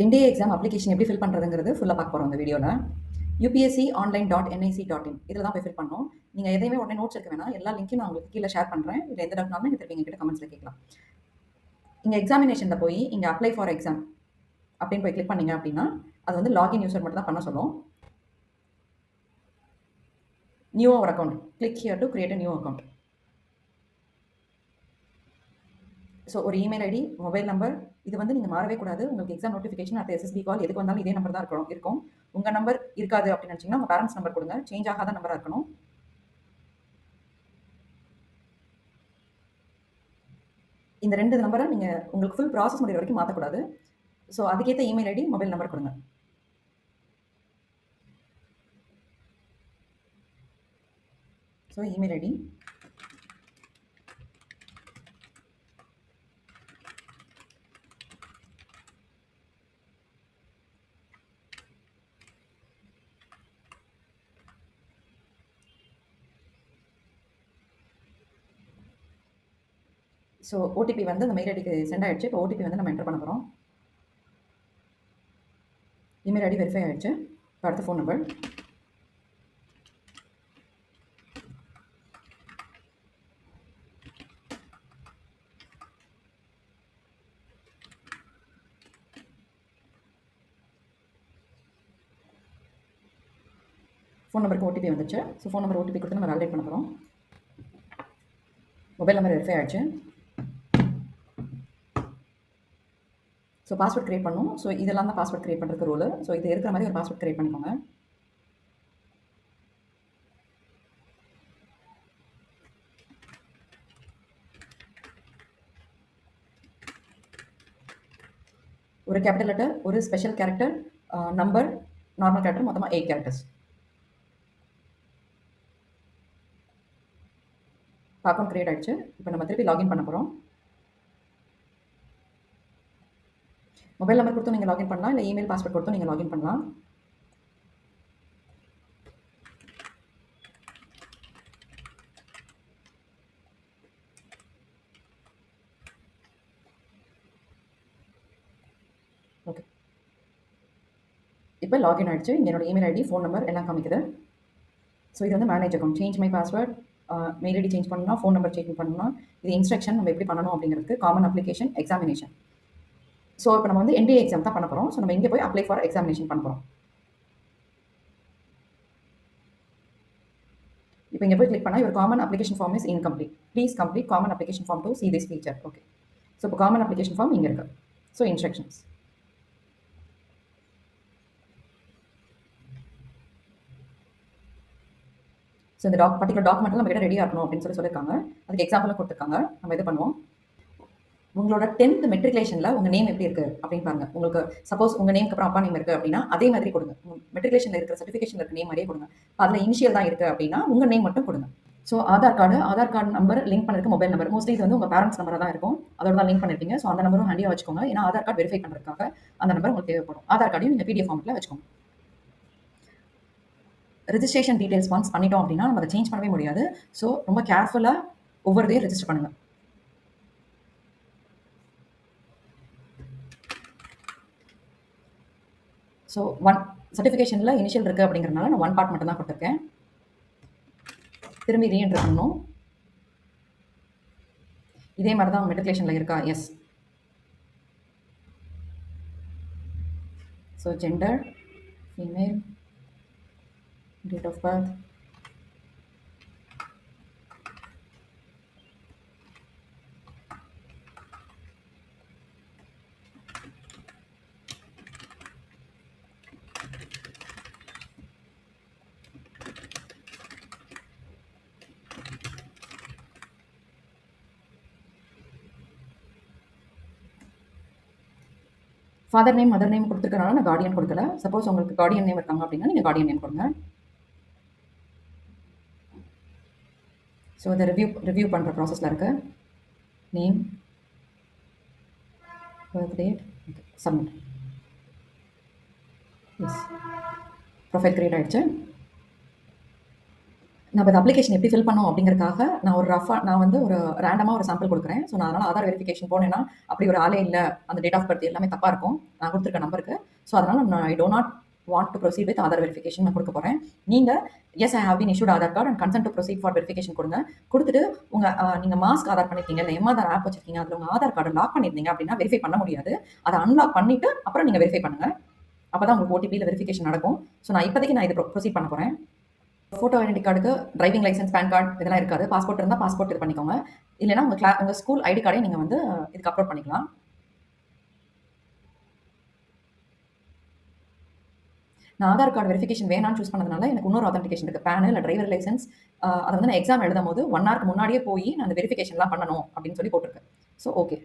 NDA exam application எப்படி fill பண்ணுறதுங்கிறது ஃபுல்லாக பார்க்க போகிறோம் இந்த வீடியோவில். UPSC online dot NIC dot in இதில் தான் போய் ஃபில் பண்ணணும். நீங்கள் எதையுமே உடனே நோட்ஸ் எடுக்க வேணாம். எல்லா லிங்க்கையும் நான் உங்களுக்கு கீழே ஷேர் பண்ணுறேன். இதில் எந்த டவுட்னாலும் நீங்கள் திருப்பி எங்கிட்ட கமெண்ட்ஸில் கேட்கலாம். இங்கே எக்ஸாமினேஷனில் போய் இங்கே அப்ளை ஃபார் எக்ஸாம் அப்படின்னு போய் கிளிக் பண்ணீங்க அப்படின்னா அது வந்து லாகின் யூசர் மட்டும் தான் பண்ண சொல்லும். நியூ ஒரு account click here to create a new account. So ஒரு இமெயில் ஐடி, மொபைல் நம்பர், இது வந்து நீங்கள் மாறவே கூடாது. உங்களுக்கு எக்ஸாம் நோட்டிஃபிகேஷன் அடுத்த எஸ்எஸ்பி கால் எதுக்கு வந்தாலும் இதே நம்பர் தான் இருக்கும். உங்கள் நம்பர் இருக்காது அப்படின்னு நினச்சிங்கன்னா உங்கள் பேரண்ட்ஸ் நம்பர் கொடுங்க. சேஞ்ச் ஆகாத நம்பராக இருக்கணும். இந்த 2 நம்பரை நீங்கள் உங்களுக்கு ஃபுல் ப்ராசஸ் முடிகிற வரைக்கும் மாற்றக்கூடாது. ஸோ அதுக்கேற்ற இமெயில் ஐடி, மொபைல் நம்பர் கொடுங்க. So email ID, so OTP வந்து அந்த மெயில் ஐடிக்கு சென்ட் ஆகிடுச்சு. இப்போ ஓடிபி வந்து நம்ம என்டர் பண்ண போகிறோம். இமெயில் ஐடி வெரிஃபை ஆகிடுச்சு. இப்போ அடுத்த ஃபோன் நம்பர், ஃபோன் நம்பருக்கு ஓடிபி வந்துச்சு. ஸோ ஃபோன் நம்பர் ஓடிபி கொடுத்து நம்ம வேலிடேட் பண்ண போகிறோம். மொபைல் நம்பர் வெரிஃபை ஆகிடுச்சு. ஸோ பாஸ்வேர்ட் க்ரியேட் பண்ணணும். ஸோ இதெல்லாம் தான் பாஸ்வேர்ட் க்ரியேட் பண்ணுறதுக்கு ரூலு. ஸோ இது இருக்கிற மாதிரி ஒரு பாஸ்வேர்ட் க்ரியேட் பண்ணிக்கோங்க. ஒரு கேபிட்டல் லெட்டர், ஒரு special character, number, normal character, மொத்தமாக 8 கேரக்டர்ஸ். அக்கௌண்ட் க்ரியேட் ஆகிடுச்சு. இப்போ நம்ம திருப்பி லாகின் பண்ண போகிறோம். மொபைல் நம்பர் கொடுத்து நீங்கள் லாகின் பண்ணலாம், இல்லை இமெயில் பாஸ்வேர்ட் கொடுத்து நீங்கள் லாகின் பண்ணலாம். ஓகே, இப்போ லாகின் ஆகிடுச்சு. இங்கே என்னோட இமெயில் ஐடி, ஃபோன் நம்பர் எல்லாம் காமிக்குது. ஸோ இது வந்து manage account. Change my password, mail ID change பண்ணணும்னா, ஃபோன் நம்பர் சேஞ்ச் பண்ணணும்னா, இது இன்ஸ்ட்ரக்ஷன் நம்ம எப்படி பண்ணணும் அப்படிங்கிறதுக்கு. Common application, examination. ஸோ இப்போ நம்ம வந்து என்டிஏ எக்ஸாம் தான் பண்ண போகிறோம். ஸோ நம்ம இங்கே போய் அப்ளை ஃபார் எக்ஸாமினேஷன் பண்ண போகிறோம். இப்போ இங்கே போய் கிளிக் பண்ணால் your common application form is incomplete. Please complete common application form to see this feature. Okay, so இப்போ காமன் அப்ளிகேஷன் ஃபார்ம் இங்கே இருக்குது. So instructions. ஸோ இந்த பர்டிகுலர் டாக்குமெண்ட் நம்ம கிட்ட ரெடியாக இருக்கணும் அப்படின்னு சொல்லியிருக்காங்க. அதுக்கு எக்ஸாம்பிளும் கொடுத்துருக்காங்க. நம்ம இது பண்ணுவோம். உங்களோட 10th மெட்ரிகுலேஷனில் உங்கள் நேம் எப்படி இருக்குது அப்படின்னு பாருங்க. உங்களுக்கு சப்போஸ் உங்கள் நேமுக்கு அப்புறம் அப்பா நேம் இருக்குது அப்படின்னா அதே மாதிரி கொடுங்க. மெட்ரிகுலேஷனில் இருக்கிற சர்டிஃபிகேஷனில் இருக்க நேம் மாதிரியே கொடுங்க. அதில் இனிஷியல் தான் இருக்குது அப்படின்னா உங்கள் நேம் மட்டும் கொடுங்க. So Aadhaar card number link பண்ணிருக்கு, மொபைல் நம்பர் மோஸ்ட்லி இது வந்து உங்கள் பேரண்ட்ஸ் நம்பராக தான் இருக்கும். அதோட தான் லிங்க் பண்ணிருப்பீங்க. ஸோ அந்த நம்பரும் ஹேண்டியாக வச்சுக்கோங்க. ஏன்னா ஆதார் கார்டு வெரிஃபை பண்ணுறதுக்காக அந்த நம்பர் உங்களுக்கு தேவைப்படும். ஆதார் கார்டையும் நீங்கள் பிடிஎஃப் ஃபார்மெட்டில் வச்சுக்கோங்க. ரெஜிஸ்ட்ரேஷன் டீடைல்ஸ் ஒன்ஸ் பண்ணிட்டோம் அப்படின்னா நம்ம அதை சேஞ்ச் பண்ணவே முடியாது. ஸோ ரொம்ப கேர்ஃபுல்லாக ஒவ்வொருதையும் ரெஜிஸ்டர் பண்ணுங்கள். ஸோ சர்டிஃபிகேஷனில் இனிஷியல் இருக்குது அப்படிங்கிறனால நான் 1 பார்ட் மட்டும் தான் கொடுத்துருக்கேன். திரும்பி ரீஎன்டர் பண்ணணும். இதே மாதிரி தான் மெட்ரிகுலேஷனில் இருக்கா? Yes. So gender female, date of birth, father name, mother name கொடுத்துருக்கனால நான் கார்டியன் கொடுக்கல. சப்போஸ் உங்களுக்கு கார்டியன் நேம் இருக்காங்க அப்படின்னா நீங்கள் கார்டியன் நேம் கொடுங்க. ஸோ இதை ரிவ்யூ பண்ணுற ப்ராசஸில் இருக்கு. Name, birth date, submit. Yes, profile create ஆகிடுச்சு. நம்ம இந்த அப்ளிகேஷன் எப்படி ஃபில் பண்ணோம் அப்படிங்கிறதுக்காக நான் வந்து ஒரு ரேண்டமாக ஒரு சாம்பிள் கொடுக்குறேன். ஸோ நான் அதனால் ஆதார் வெரிஃபிகேஷன் போனேன்னா அப்படி ஒரு ஆளே இல்லை, அந்த டேட் ஆஃப் பர்த் எல்லாமே தப்பாக இருக்கும் நான் கொடுத்துருக்க நம்பருக்கு. ஸோ அதனால் நான் I do not want to proceed with Aadhaar verification நான் கொடுக்க போகிறேன். நீங்கள் yes I have been issued Aadhaar card and consent to proceed for verification கொடுங்க. கொடுத்துட்டு நீங்கள் மாஸ்க் ஆதார் பண்ணியிருக்கீங்க, இல்லை எம்ஆதார் ஆப் வச்சிருக்கீங்க, அதில் உங்கள் ஆதார் கார்டு லாக் பண்ணியிருந்தீங்க அப்படின்னா வெரிஃபை பண்ண முடியாது. அதை அன்லாக் பண்ணிவிட்டு அப்புறம் நீங்கள் வெரிஃபை பண்ணுங்கள். அப்போ தான் உங்களுக்கு ஓடிபியில் வெரிஃபிகேஷன் நடக்கும். ஸோ நான் இப்போதைக்கு நான் இது ப்ரொசீட் பண்ண போகிறேன். ஃபோட்டோ ஐடென்டி கார்டுக்கு டிரைவிங் லைசன்ஸ், பேன் கார்டு இதெல்லாம் இருக்காது. பாஸ்போர்ட் இருந்தால் பாஸ்போர்ட் இது பண்ணிக்கோங்க. இல்லைனா உங்கள் ஸ்கூல் ஐடி கார்டை நீங்கள் வந்து இதுக்கு அப்லோட் பண்ணிக்கலாம். நான் ஆதார் கார்டு வெரிஃபிகேஷன் வேணாம்னு சூஸ் பண்ணதுனால எனக்கு இன்னொரு ஆத்தென்டிகேஷன் இருக்குது. பேன் இல்லை டிரைவர் லைசன்ஸ். அதை வந்து நான் எக்ஸாம் எழுதும் போது 1 ஹவருக்கு முன்னாடியே போய் நான் அந்த வெரிஃபிகேஷன்லாம் பண்ணணும் அப்படின்னு சொல்லி போட்டிருக்கேன். So okay.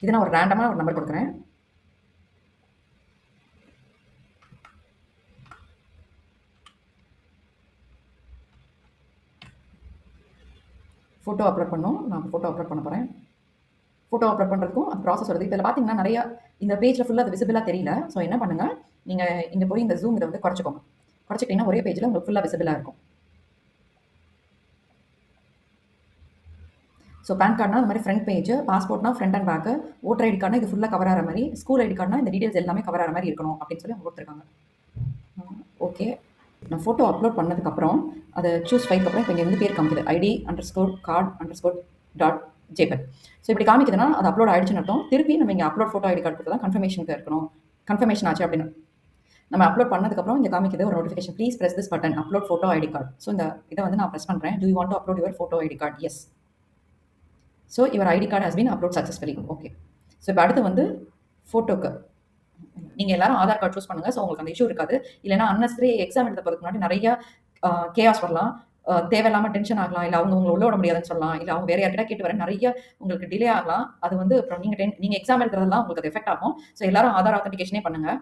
இது நான் ஒரு ரேண்டமாக ஒரு நம்பர் கொடுக்குறேன். ஃபோட்டோ அப்லோட் பண்ணோம். நான் ஃபோட்டோ அப்லோட் பண்ண போகிறேன். ஃபோட்டோ அப்லோட் பண்ணுறதுக்கும் அந்த ப்ராசஸ் வருது. இதில் பார்த்தீங்கன்னா நிறையா இந்த பேஜில் ஃபுல்லாக அது விசிபிளாக தெரியல. ஸோ என்ன பண்ணுங்கள், நீங்கள் இங்கே போய் இந்த ஜூம் இதை வந்து குறைச்சிக்கோங்க. குறைச்சிக்கிட்டிங்கன்னா ஒரே பேஜில் உங்களுக்கு ஃபுல்லாக விசிபிளாக இருக்கும். ஸோ பேன் கார்டுனா இந்த மாதிரி ஃப்ரண்ட் பேஜ், பாஸ்போர்ட்னா front and back, voter ID கார்டுனா இது ஃபுல்லாக கவர் ஆகிற மாதிரி, ஸ்கூல் ஐடி கார்டுனா இந்த டீட்டெயில்ஸ் எல்லாமே கவர் ஆகிற மாதிரி இருக்கணும் அப்படின்னு சொல்லி அவங்க கொடுத்துருக்காங்க. ஓகே, நான் ஃபோட்டோ அப்லோட் பண்ணதுக்கப்புறம் அதை சூஸ் ஃபைலுக்கு அப்புறம் இப்போ இங்கே வந்து பேர் காமிக்குது id_card_டாட்_jpeg. ஸோ இப்படி காமிக்குதுன்னா அது அப்லோட் ஆகிடுச்சுன்னு அர்த்தம். திருப்பி நம்ம இங்கே அப்லோட் ஃபோட்டோ ஐடி கார்டு கொடுத்து தான் கன்ஃபர்மேஷனுக்கு இருக்கணும். கன்ஃபர்மேஷன் ஆச்சு அப்படின்னு நம்ம அப்லோட் பண்ணதுக்கப்புறம் இங்கே காமிக்குது ஒரு notification, please press this button upload photo ID card. So இந்த இதை வந்து நான் ப்ரெஸ் பண்ணுறேன். Do you want to upload your photo ID card? Yes. So your ID card has been upload successfully. Okay. So இப்போ அடுத்து வந்து ஃபோட்டோக்கு நீங்கள் எல்லாரும் ஆதார் கார்டு சூஸ் பண்ணுங்கள். ஸோ உங்களுக்கு அந்த இஷ்யூ இருக்காது. இல்லைனா அன்னெசரி எக்ஸாம் எழுத போகிறதுக்கு முன்னாடி நிறைய கேஆஸ் வரலாம், தேவையில்லாமல் டென்ஷன் ஆகலாம், இல்லை அவங்க உங்களை உள்ள விட முடியாதுன்னு சொல்லலாம், இல்லை அவங்க வேறு யார்கிட்ட கேட்டு வர நிறைய உங்களுக்கு டிலே ஆகலாம். அது வந்து அப்புறம் நீங்கள் எக்ஸாம் எழுதுறதுலாம் உங்களுக்கு அது எஃபெக்ட் ஆகும். ஸோ எல்லாரும் ஆதார் ஆத்தென்டிகேஷனே பண்ணுங்கள்.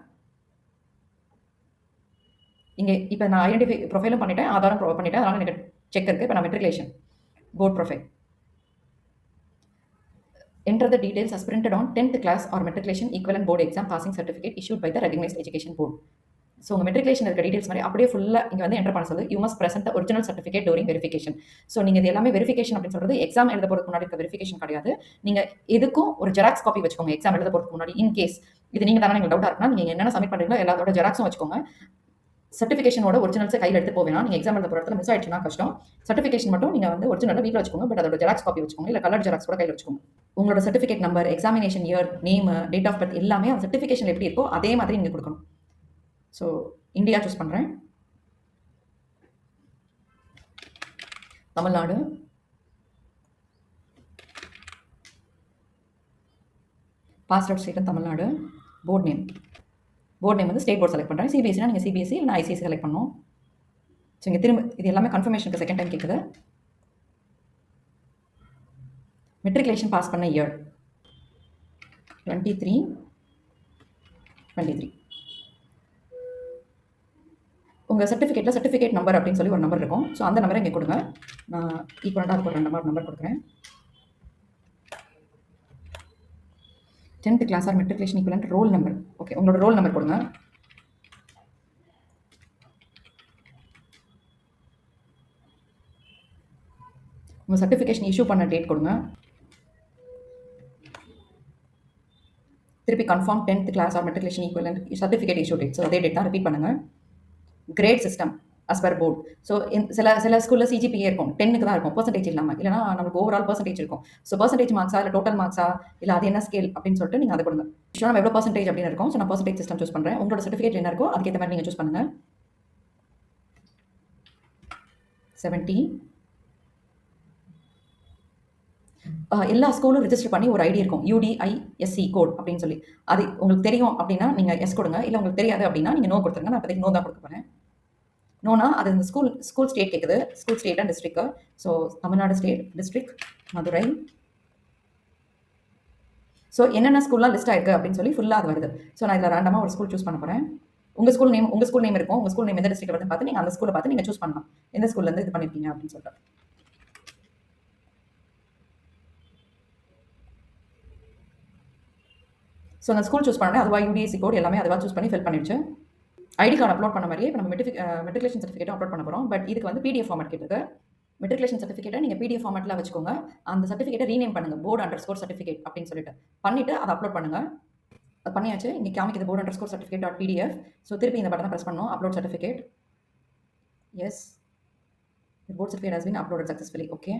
இங்கே இப்போ நான் ஐடென்டிஃபை ப்ரொஃபைலும் பண்ணிட்டேன், ஆதாரம் பண்ணிட்டேன். அதனால் எனக்கு செக் இருக்குது. இப்போ நான் matriculation board profile. Enter the details as printed on 10th class or matriculation equivalent board exam passing certificate issued by the recognized education board. So உங்கள் மெட்ரிகுலேஷன் இருக்க டீட்டெயில்ஸ் மாதிரி அப்படியே ஃபுல்லாக இங்கே வந்து என்டர் பண்ண சொல்லு. You must present the original certificate during verification. So நீங்கள் இது எல்லாமே வெரிஃபிகேஷன் அப்படின்னு சொல்கிறது எக்ஸாம் எழுத போகிறதுக்கு முன்னாடி இருக்க வெரிஃபிகேஷன் கிடையாது. நீங்கள் எதுக்கும் ஒரு ஜெராக்ஸ் காப்பி வச்சுக்கோங்க. எக்ஸாம் எழுத போகிறதுக்கு முன்னாடி இன் கேஸ் இது நீங்கள் தானே உங்களுக்கு டவுட்டாக இருக்குன்னா நீங்கள் என்னென்ன சப்மிட் பண்ணுறீங்களோ எல்லாத்தோட ஜெராக்ஸும் வச்சுக்கோங்க. சர்டிஃபிகேஷனோட ஒரிஜினல்ஸை கையில் எடுத்து போவேனா, நீங்கள் எக்ஸாம் எழுத போகிற இடத்துல மிஸ் ஆயிடுச்சுன்னா கஷ்டம். சர்டிஃபிகேஷன் மட்டும் நீங்கள் வந்து ஒரிஜினலாக வீட்டில் வச்சுக்கோங்க. பட் அதோட ஜெராக்ஸ் காப்பி வச்சுக்கோங்க, இல்லை கலர் ஜெராக்ஸ் கூட கையில் வச்சுக்கோங்க. உங்களோட certificate number, examination year, name, date of birth எல்லாமே அந்த சர்டிஃபிகேஷன் எப்படி இருக்கோ அதே மாதிரி நீங்கள் கொடுக்கணும். ஸோ இந்தியா சூஸ் பண்ணுறேன். Tamil Nadu, passed out state Tamil Nadu, board name வந்து ஸ்டேட் போர்ட் செலக்ட் பண்ணுறேன். சிபிஎஸ்சினா நீங்கள் சிபிஎஸ்சி இல்லை ஐசிஎஸ்சி செலக்ட் பண்ணணும். ஸோ இங்கே திரும்ப இது எல்லாமே கன்ஃபர்மேஷனுக்கு செகண்ட் டைம் கேட்குது. மெட்ரிகுலேஷன் பாஸ் பண்ண இயர் 23. உங்கள் சர்டிஃபிகேட்டில் சர்டிஃபிகேட் நம்பர் அப்படின்னு சொல்லி ஒரு நம்பர் இருக்கும். ஸோ அந்த நம்பரை இங்கே கொடுங்க. நான் ஈக்குவலாக அதுக்கு ஒரு நம்பர் கொடுக்குறேன். 10th class or matriculation equivalent roll number. Okay, உங்களோட ரோல் நம்பர் கொடுங்க. உங்கள் சர்டிஃபிகேஷன் இஷ்யூ பண்ண டேட் கொடுங்க. திருப்பி confirm 10th class or matriculation equivalent certificate issue date. So அதே டேட் தான் ரிப்பீட் பண்ணுங்கள். Grade system as per board. So சில ஸ்கூலில் சிஜிபிஏ இருக்கும், 10க்கு தான் இருக்கும், பர்சன்டேஜ் இல்லாமல். இல்லைனா நமக்கு ஓவரால் பர்சன்டேஜ் இருக்கும். ஸோ பர்சன்டேஜ் மார்க்ஸா இல்லை டோட்டல் மார்க்ஸா இல்லை அது என்ன ஸ்கேல் அப்படின்னு சொல்லிட்டு நீங்கள் அதை கொடுங்க. ஷோ நம்ம எவ்வளோ பர்சன்டேஜ் அப்படின்னு இருக்கும். ஸோ நான் பர்சன்டேஜ் சிஸ்டம் சூஸ் பண்ணுறேன். உங்களோட சர்டிஃபிகேட் என்ன இருக்கோ அதுக்கேற்ற மாதிரி நீங்கள் சூஸ் பண்ணுங்கள். 70. எல்லா ஸ்கூலும் ரிஜிஸ்டர் பண்ணி ஒரு ஐடி இருக்கும், UDISC கோட் அப்படின்னு சொல்லி. அது உங்களுக்கு தெரியும் அப்படின்னா நீங்கள் எஸ் கொடுங்க. இல்லை உங்களுக்கு தெரியாது அப்படின்னா நீங்கள் நோ கொடுத்துருங்க. நான் இப்போதைக்கு நோ தான் கொடுக்க போகிறேன். நோனா அது இந்த ஸ்கூல் ஸ்டேட் கேட்குது. School state and district. So Tamil Nadu state, district Madurai. So என்னென்ன ஸ்கூல்லாம் லிஸ்ட் ஆயிருக்கு அப்படின்னு சொல்லி ஃபுல்லாக அது வருது. ஸோ நான் இதில் ரேண்டமாக ஒரு ஸ்கூல் சூஸ் பண்ண போகிறேன். உங்கள் ஸ்கூல் நேம் இருக்கும். உங்கள் ஸ்கூல் நேம் எந்த டிஸ்ட்ரிக்ட் வந்து பார்த்து நீங்கள் அந்த ஸ்கூலை பார்த்து நீங்கள் சூஸ் பண்ணலாம் எந்த ஸ்கூல்லேருந்து இது பண்ணியிருக்கீங்க அப்படின்னு சொல்லிட்டு. ஸோ அந்த ஸ்கூல் சூஸ் பண்ணேன், அதுவா யூடிஎஸ்சி கோட் எல்லாமே அதுவா சூஸ் பண்ணி ஃபில் பண்ணிடுச்சு. ஐடி கார்டு அப்லோட் பண்ண மாதிரியே இப்போ நம்ம மெட்ரிகுலேஷன் சர்டிஃபிகேட்டும் அப்லோட் பண்ண போகிறோம். பட் இதுக்கு வந்து பிடிஎஃப் ஃபார்மேட் கேட்டது. மெட்ரிகுலேஷன் சர்டிஃபிகேட்டை நீங்கள் பிடிஎஃப் ஃபார்மேட்டில் வச்சுக்கோங்க. அந்த சர்டிஃபிகேட்டை ரீநேம் பண்ணுங்கள், போர்டு சர்டிஃபிகேட் அப்படின்னு சொல்லிட்டு பண்ணிவிட்டு அதை அப்லோட் பண்ணுங்கள். அது பண்ணியாச்சு. இங்கே காமிக்குது board_certificate.pdf. ஸோ திருப்பி இந்த பட்டனை ப்ரெஸ் பண்ணோம், upload certificate. Yes, board certificate has been uploaded successfully. Okay,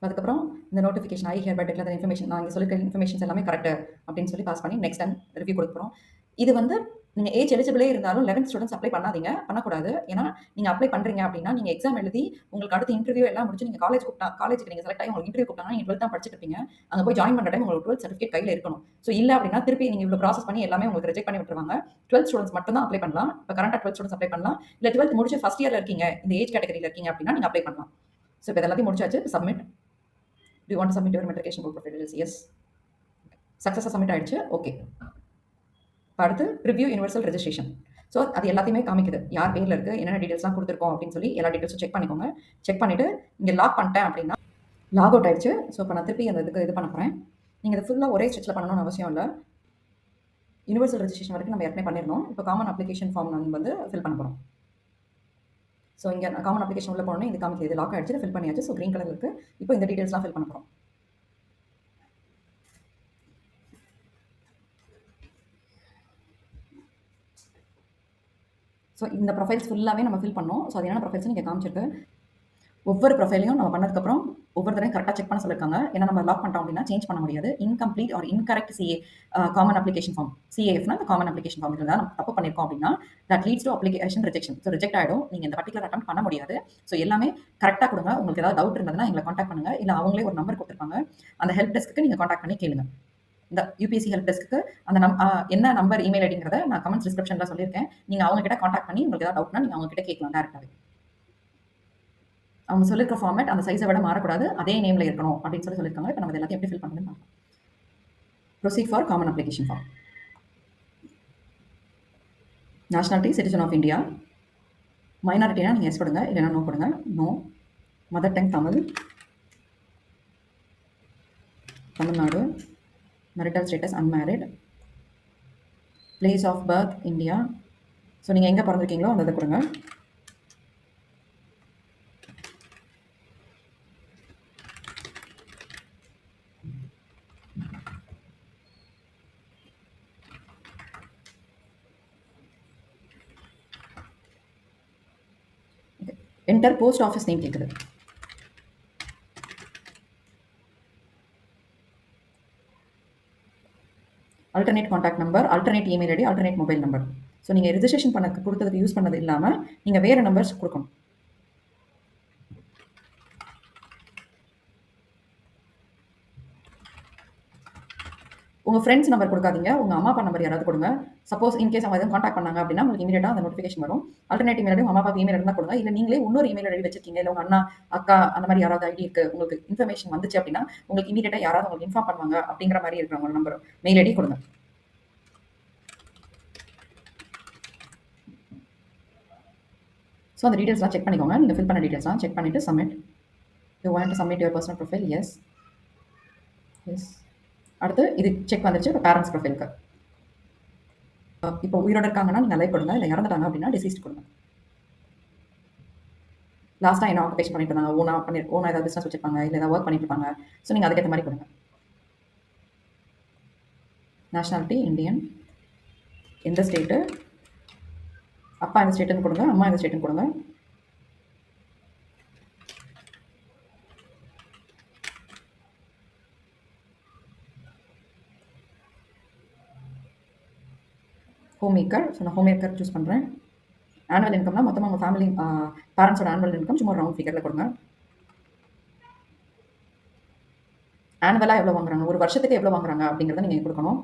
அதுக்கப்புறம் இந்த notification I hereby declare the information, நான் இங்கே சொல்லிருக்க இன்ஃபர்மேஷன்ஸ் எல்லாமே கரெக்ட் அப்படின்னு சொல்லி பாஸ் பண்ணி நெக்ஸ்ட் அண்ட் ரிவ்யூ கொடுக்குறோம். இது வந்து நீங்கள் ஏஜ் எலிஜிபிளே இருந்தாலும் 11th ஸ்டூடெண்ட்ஸ் அப்ளை பண்ணாதீங்க, பண்ணக்கூடாது. ஏன்னா நீங்கள் அப்ளை பண்ணுறீங்க அப்படின்னா நீங்கள் எக்ஸாம் எழுதி உங்களுக்கு அடுத்து இன்டர்வியூ எல்லாம் முடிச்சு நீங்கள் காலேஜுக்கு நீங்கள் செலக்ட் ஆகி உங்களுக்கு இன்டர்வியூ கூப்பிட்டாங்க, நீங்கள் 12th தான் படிச்சுட்டு இருப்பீங்க. அங்கே போய் ஜாயின் பண்ணுற டைம் உங்களுக்கு 12th சர்டிஃபிகேட் கையில் இருக்கணும். ஸோ இல்லை அப்படின்னா திருப்பி நீங்கள் இவ்வளோ ப்ராசஸ் பண்ணி எல்லாமே உங்களுக்கு ரிஜெக்ட் பண்ணி விட்டுருவாங்க. 12th ஸ்டூடெண்ட்ஸ் மட்டும் தான் அப்ளை பண்ணலாம். இப்போ கரண்டாக 12th ஸ்டூடெண்ட்ஸ் அப்ளை பண்ணலாம். இல்லை 12th முடிச்சு ஃபஸ்ட் இயரில் இருக்கீங்க, இந்த ஏஜ் கேட்டகரியில் இருக்கீங்க அப்படின்னா நீங்கள் அப்ளை பண்ணலாம். ஸோ இப்போ எல்லாத்தையும் முடிச்சாச்சு. Submit. Do you want to submit your matriculation board profile details? Yes. சக்ஸஸாக சப்மிட் ஆகிடுச்சு. ஓகே, அடுத்து ரிவ்யூ யூனிவர்சல் ரெஜிஸ்ட்ரேஷன். ஸோ அது எல்லாத்தையுமே காமிக்குது, யார் பேரில் இருக்குது, என்னென்ன டீட்டெயில்ஸ்லாம் கொடுத்துருக்கோம் அப்படின்னு சொல்லி எல்லா டீட்டெயில்ஸும் செக் பண்ணிக்கோங்க. செக் பண்ணிவிட்டு இங்கே லாக் பண்ணிட்டேன் அப்படின்னா லாக் அவுட் ஆகிடுச்சு. ஸோ இப்போ நான் திருப்பி அந்த இதுக்கு இது பண்ண போகிறேன். நீங்கள் இதை ஃபுல்லாக ஒரே ஸ்ட்ரெச்சில் பண்ணணும்னு அவசியம் இல்லை. யூனிவர்சல் ரெஜிஸ்ட்ரேஷன் வரைக்கும் நம்ம ஏற்கனவே பண்ணிடணும். இப்போ காமன் அப்ளிகேஷன் ஃபார்ம் நம்ம வந்து ஃபில் பண்ண போகிறோம். ஸோ இங்கே காமன் அப்ளிகேஷன் உள்ள போனோன்னே இது காமிக்குது, இது லாக் ஆகிடுச்சு, ஃபில் பண்ணியாச்சு. ஸோ க்ரீன் கலர் இருக்குது. இப்போ இந்த டீட்டெயில்ஸ்லாம் ஃபில் பண்ண போகிறோம். ஸோ இந்த ப்ரொஃபைல்ஸ் ஃபுல்லாகவே நம்ம ஃபில் பண்ணோம். ஸோ அது என்ன ப்ரொஃபைல்ஸ் நீங்கள் காமிச்சிருக்கு. ஒவ்வொரு ப்ரொஃபைலையும் நம்ம பண்ணதுக்கப்புறம் ஒவ்வொரு தடையும் கரெக்டாக செக் பண்ண சொல்லியிருக்காங்க. ஏன்னா நம்ம லாக் பண்ணிட்டோம் அப்படின்னா சேஞ்ச் பண்ண முடியாது. Incomplete or incorrect CA common application form, சிஏஎஃப்னா அந்த காமன் அப்ளிகேஷன் ஃபார்ம் இருந்தால் நம்ம தப்பு பண்ணியிருக்கோம் அப்படின்னா that leads to application rejection. So reject ஆகிடும். நீங்கள் இந்த பர்டிகுலர் அட்டம் பண்ண முடியாது. ஸோ எல்லாமே கரெக்டாக கொடுங்க. உங்களுக்கு ஏதாவது டவுட் இருந்ததுன்னா எங்களை காண்டாக்ட் பண்ணுங்கள். இல்லை அவங்களே ஒரு நம்பர் கொடுத்துருப்பாங்க, அந்த ஹெல்ப் டெஸ்க்கு நீங்கள் காண்டாக்ட் பண்ணி கேளுங்க. இந்த யூபிஎஸ்சி ஹெல்ப் டெஸ்க்கு அந்த என்ன நம்பர் இமெயில் ஐடிங்கிறத நான் கமெண்ட்ஸ் டிஸ்கிரிப்ஷனில் சொல்லியிருக்கேன். நீங்கள் அவங்ககிட்ட காண்டாக்ட் பண்ணி உங்களுக்கு ஏதாவது டவுட்னா நீங்கள் அவங்ககிட்ட கேட்கலாம் டேரெக்டாகவே. அவங்க சொல்லியிருக்க ஃபார்மேட் அந்த சைஸை விட மாறக்கூடாது, அதே நேமில் இருக்கணும் அப்படின்னு சொல்லியிருக்காங்க. இப்போ நம்ம எல்லாத்தையும் எப்படி ஃபில் பண்ணுறதுன்னு பார்க்கலாம். Proceed for common application form. Nationality citizen of India. மைனாரிட்டினா நீங்கள் எஸ் கொடுங்க, இல்லைனா நோ கொடுங்க. No. Mother tongue Tamil, Tamil Nadu. marital status unmarried. place of birth India. So நீங்கள் எங்கே பிறந்திருக்கீங்களோ அந்த இதை கொடுங்க. என்டர் போஸ்ட் ஆஃபீஸ் நேம் கேட்குது. alternate contact number, alternate email ID, alternate mobile number. So நீங்கள் ரெஜிஸ்ட்ரேஷன் கொடுத்ததுக்கு யூஸ் பண்ணது இல்லாமல் நீங்கள் வேறு நம்பர்ஸ் கொடுக்கணும். உங்கள் ஃப்ரெண்ட்ஸ் நம்பர் கொடுக்காதீங்க, உங்கள் அம்மா அப்பா நம்பர் யாராவது கொடுங்க. சப்போஸ் இன்கேஸ் அவங்க எதுவும் காண்டாக்ட் பண்ணாங்க அப்படின்னா உங்களுக்கு இமீடியட்டாக அந்த நோட்டிஃபிகேஷன் வரும். ஆல்டர்னேட் இமெயில் ஐடி அம்மா அப்பா இமெயில் இருந்தால் கொடுங்க. இல்லை நீங்களே இன்னொரு இமெயில் ஐடி வச்சிருக்கீங்க, இல்லை உங்கள் அண்ணா அக்கா அந்த மாதிரி யாராவது ஐடி இருக்குது, உங்களுக்கு இன்ஃபர்மேஷன் வந்துச்சு அப்படின்னா உங்களுக்கு இமீடியட்டாக யாராவது உங்களுக்கு இன்ஃபார்ம் பண்ணுவாங்க அப்படிங்கிற மாதிரி இருக்கிறவங்க நம்பர் மெயில் ஐடி கொடுங்க. ஸோ அந்த டீட்டெயில்ஸ்லாம் செக் பண்ணிக்கோங்க. நீங்கள் ஃபில் பண்ண டீட்டெயில்ஸ்லாம் செக் பண்ணிவிட்டு submit. You want to submit your personal profile. Yes yes. அடுத்து இது செக் வந்துருச்சு. இப்போ பேரண்ட்ஸ் ப்ரொஃபைலுக்கு இப்போ உயிரோட இருக்காங்கன்னா நீங்கள் லைக் கொடுங்க, இல்லை இறந்துட்டாங்க அப்படின்னா டிசீஸ்ட் கொடுங்க. லாஸ்ட்டாக என்ன ஆக்குபேஷன் பண்ணிட்டு இருந்தாங்க, ஓனாக ஏதாவது பிஸ்னஸ் வச்சுருப்பாங்க, இல்லை ஏதாவது ஒர்க் பண்ணிட்டு இருப்பாங்க. ஸோ நீங்கள் அதுக்கேற்ற மாதிரி கொடுங்க. Nationality Indian. எந்த ஸ்டேட்டு, அப்பா இந்த ஸ்டேட்டுன்னு கொடுங்க, அம்மா இந்த ஸ்டேட்டுன்னு கொடுங்க. Home maker. ஸோ நான் ஹோம் மேக்கர் சூஸ் பண்ணுறேன். ஆனுவல் இன்கம்னா மொத்தமாக உங்கள் ஃபேமிலி பேரண்ட்ஸோட ஆனுவல் இன்கம் சும்மா ரவுண்ட் ஃபிகரில் கொடுங்க. ஆனுவலாக எவ்வளோ வாங்குறாங்க, ஒரு வருஷத்துக்கு எவ்வளோ வாங்குறாங்க அப்படிங்கிறத நீங்கள் கொடுக்கணும்.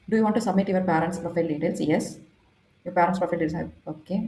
Do you want to submit your parents' profile details? Yes. Your parents' profile details. Okay.